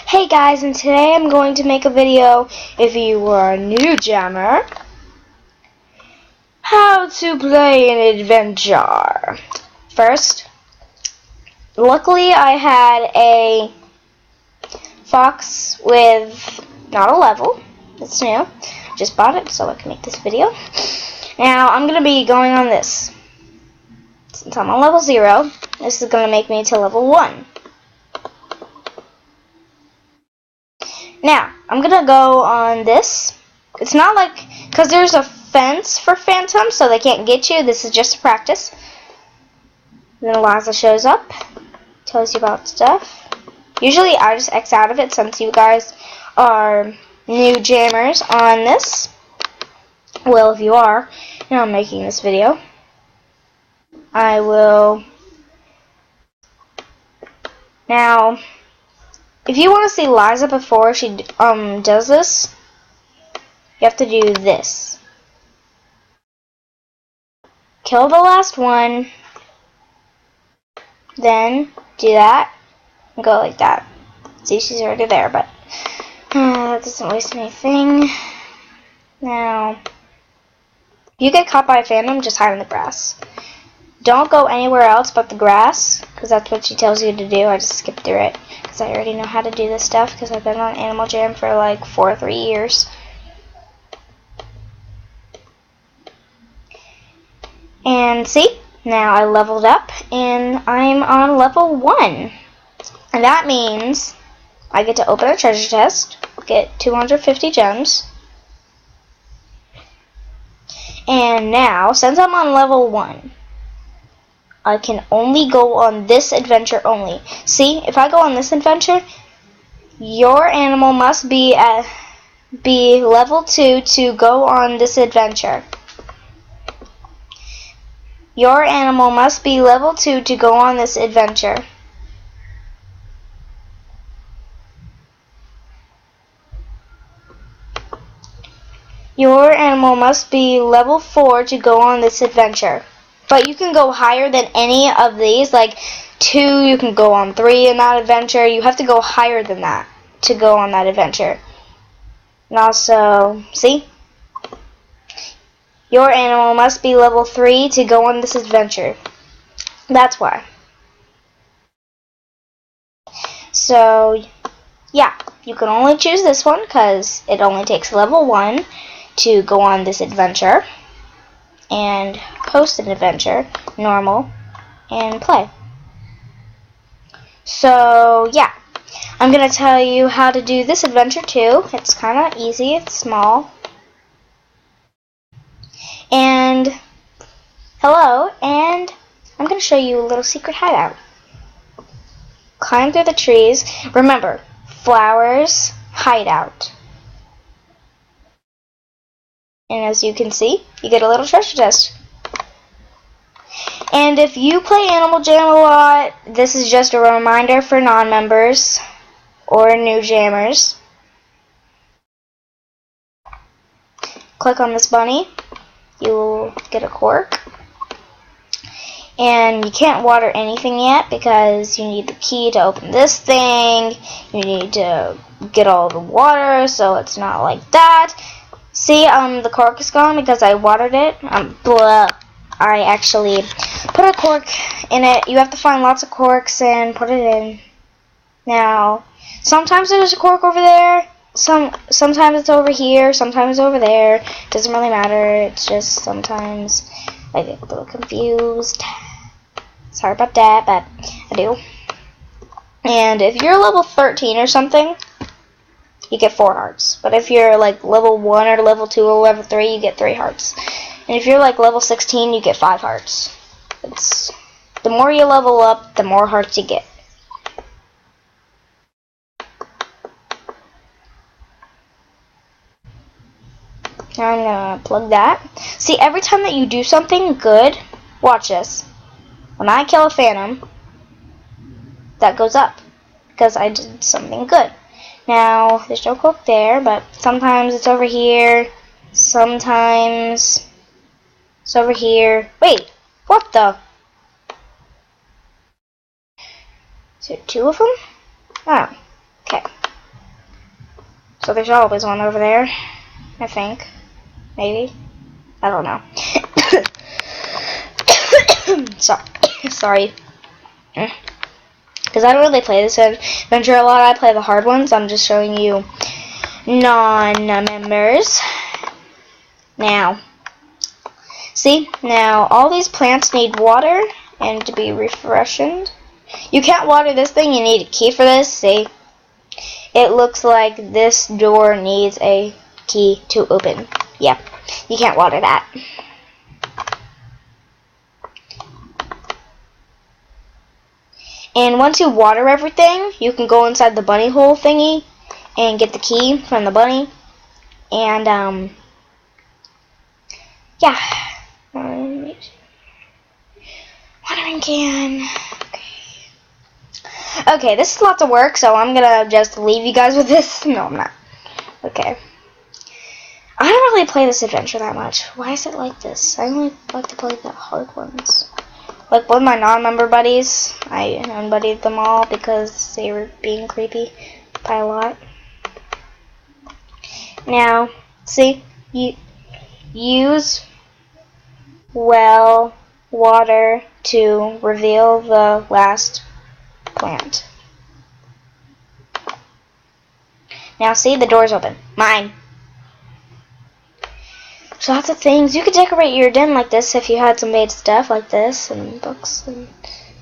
Hey guys, and today I'm going to make a video, if you were a new jammer, how to play an adventure. First, luckily I had a fox with not a level. It's new. Just bought it so I can make this video. Now I'm going to be going on this. Since I'm on level 0, this is going to make me to level 1. Now, I'm going to go on this. It's not like, because there's a fence for phantoms, so they can't get you. This is just a practice. Then Eliza shows up, tells you about stuff. Usually I just X out of it since you guys are new jammers on this. Well, if you are, and I'm making this video, I will. Now, if you want to see Liza before she does this, you have to do this. Kill the last one, then do that, and go like that. See, she's already there, but that doesn't waste anything. Now, if you get caught by a phantom, just hide in the grass. Don't go anywhere else but the grass, because that's what she tells you to do. I just skipped through it, because I already know how to do this stuff, because I've been on Animal Jam for like 4 or 3 years. And see, now I leveled up, and I'm on level 1. And that means I get to open a treasure chest, get 250 gems. And now, since I'm on level 1, I can only go on this adventure only. See, if I go on this adventure, your animal must be level 2 to go on this adventure. Your animal must be level 2 to go on this adventure. Your animal must be level 4 to go on this adventure. But you can go higher than any of these, like 2, you can go on 3 in that adventure. You have to go higher than that to go on that adventure. And also, see? Your animal must be level 3 to go on this adventure. That's why. So, yeah, you can only choose this one because it only takes level 1 to go on this adventure. And host an adventure, normal, and play. So, yeah. I'm going to tell you how to do this adventure too. It's kind of easy, it's small. And, hello, and I'm going to show you a little secret hideout. Climb through the trees. Remember, flowers, hideout. And as you can see, you get a little treasure chest. And if you play Animal Jam a lot, this is just a reminder for non-members or new jammers. Click on this bunny. You will get a cork. And you can't water anything yet because you need the key to open this thing. You need to get all the water so it's not like that. See, the cork is gone because I watered it. I actually put a cork in it. You have to find lots of corks and put it in. Now, sometimes there's a cork over there. Sometimes it's over here. Sometimes it's over there. Doesn't really matter. It's just sometimes I get a little confused. Sorry about that, but I do. And if you're level 13 or something, you get 4 hearts. But if you're like level 1 or level 2 or level 3, you get 3 hearts. And if you're like level 16, you get 5 hearts. The more you level up, the more hearts you get. Now I'm going to plug that. See, every time that you do something good, watch this. When I kill a phantom, that goes up. Because I did something good. Now, there's no cork there, but sometimes it's over here. Sometimes it's over here. Wait, what the? Is there 2 of them? Oh, okay. So there's always one over there, I think. Maybe. I don't know. Sorry. Because I don't really play this adventure a lot. I play the hard ones. I'm just showing you non-members. Now, see? Now, all these plants need water and to be refreshed. You can't water this thing. You need a key for this. See? It looks like this door needs a key to open. Yeah, you can't water that. And once you water everything, you can go inside the bunny hole thingy and get the key from the bunny. And, yeah. Watering can. Okay, this is lots of work, so I'm gonna just leave you guys with this. No, I'm not. Okay. I don't really play this adventure that much. Why is it like this? I only like to play the hard ones. Like with my non-member buddies, I unbuddied them all because they were being creepy by a lot. Now, see, you use well water to reveal the last plant. Now, see, the door's open. Mine. So lots of things. You could decorate your den like this if you had some made stuff like this and books and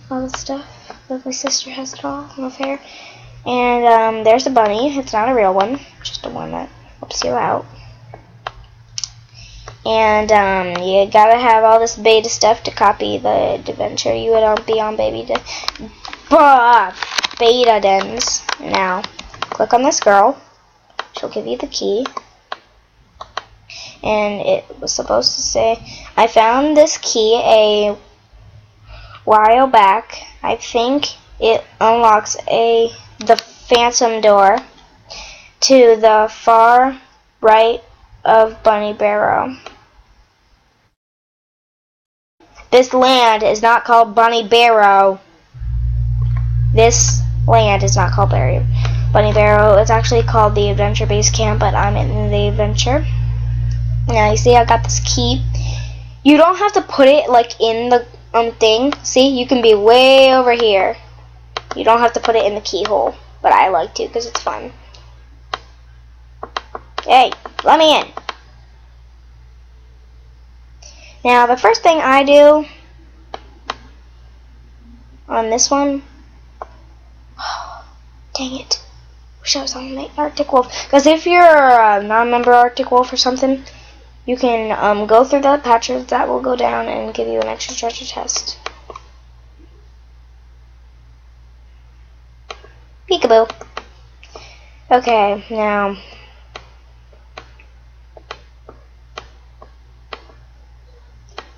all this stuff. But my sister has it all in her hair. And there's the bunny. It's not a real one, just a one that helps you out. And you gotta have all this beta stuff to copy the adventure. You would be on beta dens. Now, click on this girl. She'll give you the key. And it was supposed to say, I found this key a while back. I think it unlocks the phantom door to the far right of Bunny Barrow. This land is not called Bunny Barrow. This land is not called Bunny Barrow. It's actually called the Adventure Base Camp, but I'm in the adventure. Now you see I got this key. You don't have to put it like in the thing. See, you can be way over here. You don't have to put it in the keyhole, but I like to because it's fun. Hey, let me in. Now the first thing I do on this one, dang it, wish I was on the Arctic Wolf. Because if you're a non-member Arctic Wolf or something, you can go through the patches that will go down and give you an extra treasure chest. Peekaboo. Okay, now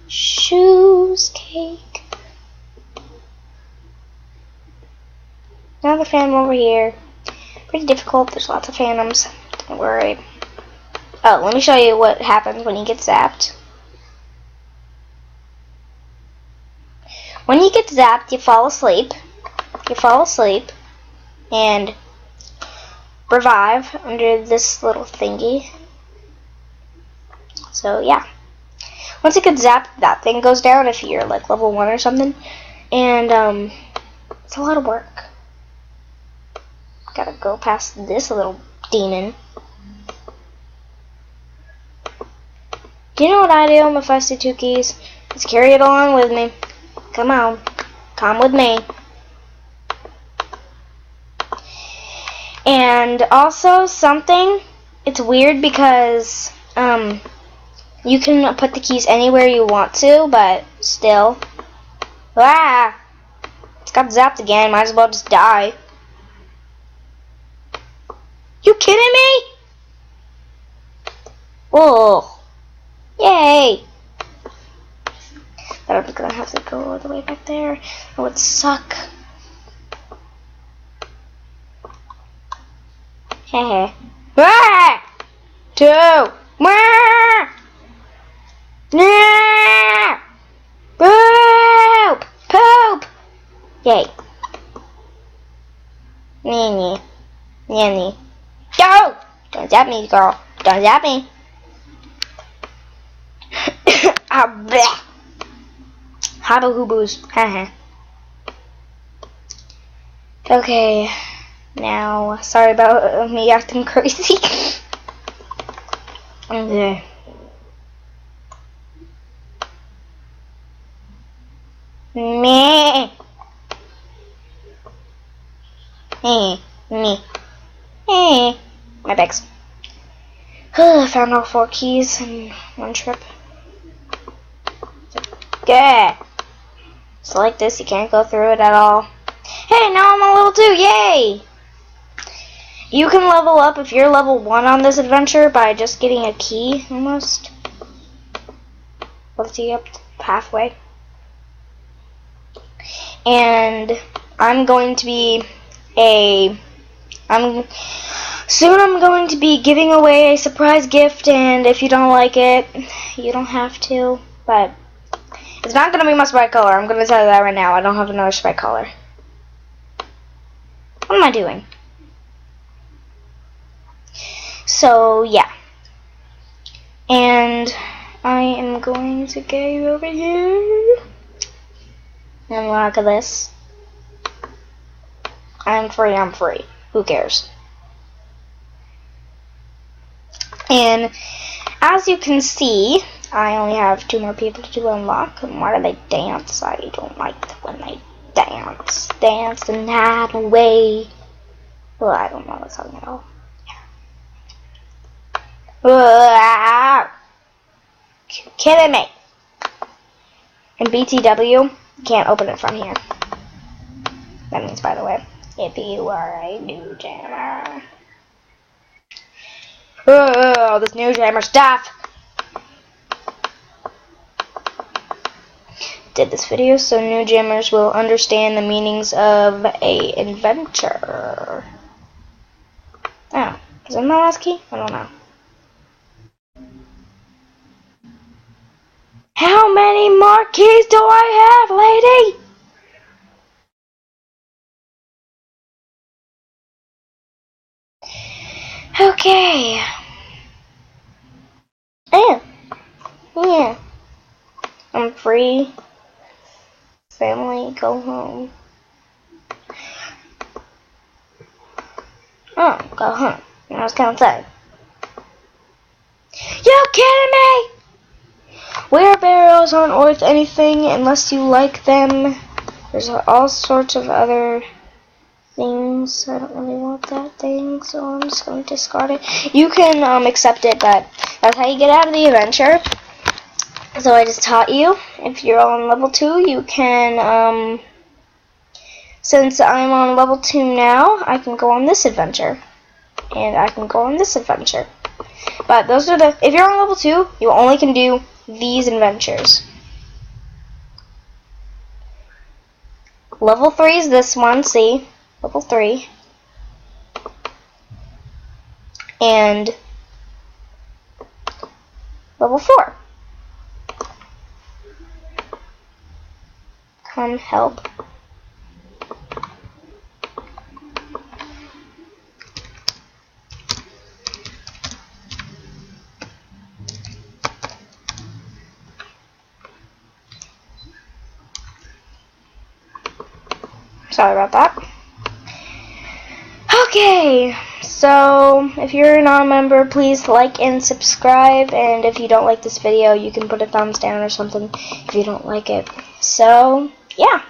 shoes cake. Another phantom over here. Pretty difficult. There's lots of phantoms. Don't worry. Oh, let me show you what happens when you get zapped. When you get zapped, you fall asleep. You fall asleep and revive under this little thingy. So, yeah. Once you get zapped, that thing goes down if you're like level 1 or something. And, it's a lot of work. Gotta go past this little demon. Do you know what I do if I see 2 keys? Let's carry it along with me. Come on. Come with me. And also something, it's weird because you can put the keys anywhere you want to, but still. Ah! It's got zapped again. Might as well just die. You kidding me? Oh. Yay! But I'm gonna have to go all the way back there. That would suck. Hehe. Ah! 2! Wah! Nah! Poop! Poop! Yay. Nanny. Nanny. Go! Don't zap me, girl. Don't zap me. Ah, bleh. Habba hooboos. Haha. Okay. Now, sorry about me acting crazy. Okay. Me. Me. My bags. I found all 4 keys in one trip. Good. So like this, you can't go through it at all. Hey, now I'm a level 2. Yay! You can level up if you're level 1 on this adventure by just getting a key, almost. Let's see up the pathway. And I'm going to be soon I'm going to be giving away a surprise gift, and if you don't like it, you don't have to, but it's not going to be my sprite color. I'm going to tell you that right now. I don't have another sprite color. What am I doing? So, yeah. And I am going to go over here and look at this. I'm free. Who cares? And as you can see, I only have 2 more people to unlock. And why do they dance? I don't like when they dance. Dance the night away. Well, I don't know what song at all. Yeah. Kidding me. And BTW, you can't open it from here. That means, by the way, if you are a new jammer. Oh, this new jammer stuff. Did this video so new jammers will understand the meanings of a adventure. Oh, is that my last key? I don't know. How many more keys do I have, lady? Okay. Yeah. I'm free. Family, go home. Oh, go home. I was gonna say. You kidding me? Wheelbarrows aren't worth anything unless you like them. There's all sorts of other things. I don't really want that thing, so I'm just going to discard it. You can accept it, but that's how you get out of the adventure. So I just taught you. If you're on level 2, you can, since I'm on level 2 now, I can go on this adventure. And I can go on this adventure. But those are the, if you're on level 2, you only can do these adventures. Level 3 is this one, see? Level 3. And level 4. Come help. Sorry about that. Okay, so if you're not a member, please like and subscribe, and if you don't like this video, you can put a thumbs down or something if you don't like it. So, yeah.